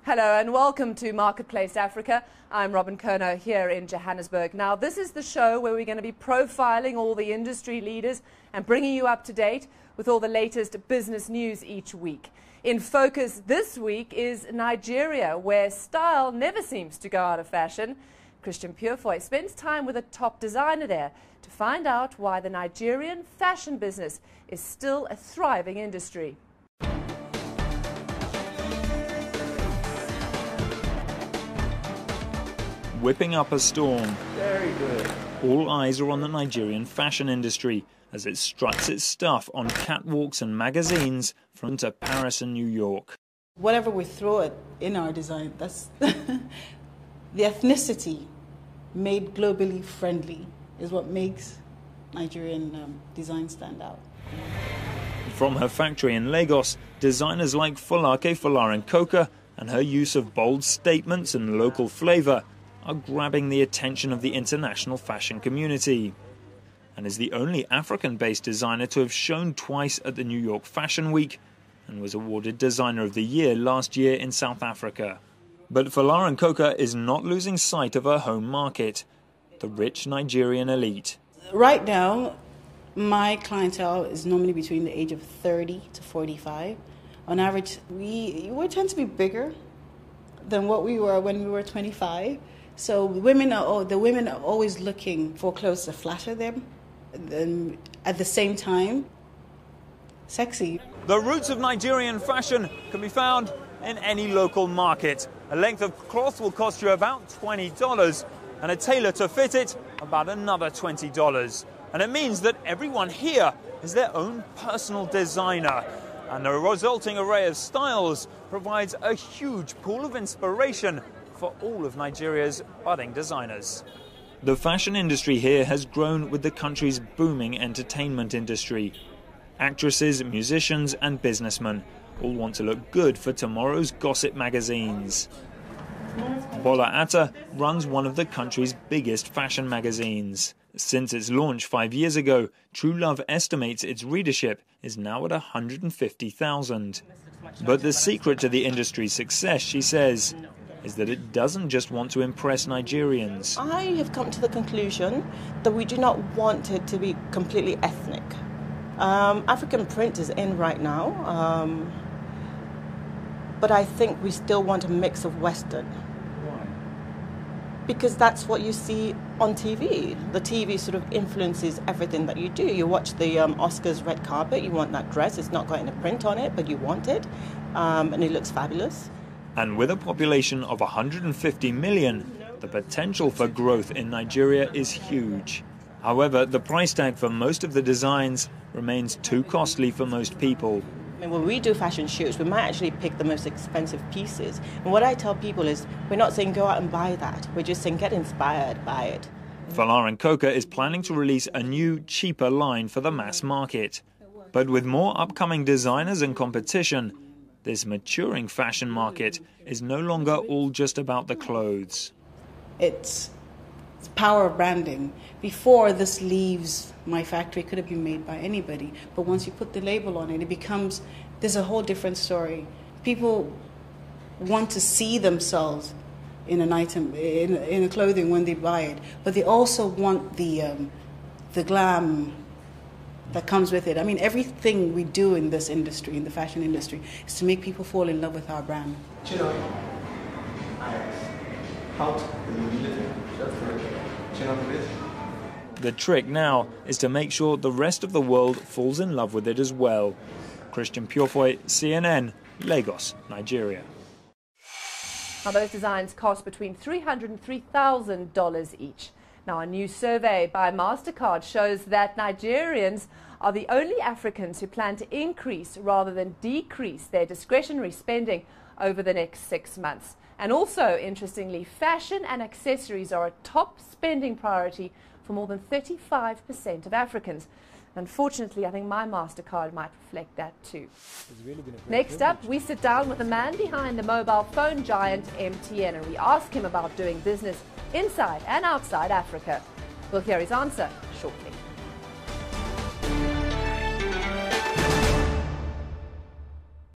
Hello and welcome to Marketplace Africa. I'm Robin Kerno here in Johannesburg. Now, this is the show where we're going to be profiling all the industry leaders and bringing you up to date with all the latest business news each week. In focus this week is Nigeria, where style never seems to go out of fashion. Christian Purefoy spends time with a top designer there to find out why the Nigerian fashion business is still a thriving industry. Whipping up a storm. Very good. All eyes are on the Nigerian fashion industry as it struts its stuff on catwalks and magazines from to Paris and New York. Whatever we throw it in our design, that's the ethnicity made globally friendly is what makes Nigerian design stand out. From her factory in Lagos, designers like Folake Folarinkoka and her use of bold statements and local flavour are grabbing the attention of the international fashion community, and is the only African-based designer to have shown twice at the New York Fashion Week and was awarded Designer of the Year last year in South Africa. But Folarinkoka is not losing sight of her home market, the rich Nigerian elite. Right now, my clientele is normally between the age of 30 to 45. On average, we tend to be bigger than what we were when we were 25. So the women are always looking for clothes to flatter them, and at the same time, sexy. The roots of Nigerian fashion can be found in any local market. A length of cloth will cost you about $20, and a tailor to fit it about another $20. And it means that everyone here is their own personal designer, and the resulting array of styles provides a huge pool of inspiration for all of Nigeria's budding designers. The fashion industry here has grown with the country's booming entertainment industry. Actresses, musicians and businessmen all want to look good for tomorrow's gossip magazines. Bola Atta runs one of the country's biggest fashion magazines. Since its launch 5 years ago, True Love estimates its readership is now at 150,000. But the secret to the industry's success, she says, is that it doesn't just want to impress Nigerians. I have come to the conclusion that we do not want it to be completely ethnic. African print is in right now, but I think we still want a mix of Western. Why? Because that's what you see on TV. The TV sort of influences everything that you do. You watch the Oscars red carpet, you want that dress, it's not got any print on it, but you want it, and it looks fabulous. And with a population of 150 million, the potential for growth in Nigeria is huge. However, the price tag for most of the designs remains too costly for most people. I mean, when we do fashion shoots, we might actually pick the most expensive pieces. And what I tell people is, we're not saying go out and buy that. We're just saying get inspired by it. Folarinkoka is planning to release a new, cheaper line for the mass market. But with more upcoming designers and competition, this maturing fashion market is no longer all just about the clothes. It's power of branding. Before this leaves my factory, it could have been made by anybody. But once you put the label on it, there's a whole different story. People want to see themselves in an item, in a clothing when they buy it. But they also want the glam that comes with it. I mean, everything we do in this industry, in the fashion industry, is to make people fall in love with our brand. The trick now is to make sure the rest of the world falls in love with it as well. Christian Purefoy, CNN, Lagos, Nigeria. Now, those designs cost between $300 and $3,000 each. Now, a new survey by MasterCard shows that Nigerians are the only Africans who plan to increase rather than decrease their discretionary spending over the next 6 months. And also, interestingly, fashion and accessories are a top spending priority for more than 35% of Africans. Unfortunately, I think my MasterCard might reflect that too. Next up, we sit down with the man behind the mobile phone giant MTN, and we ask him about doing business inside and outside Africa. We'll hear his answer shortly.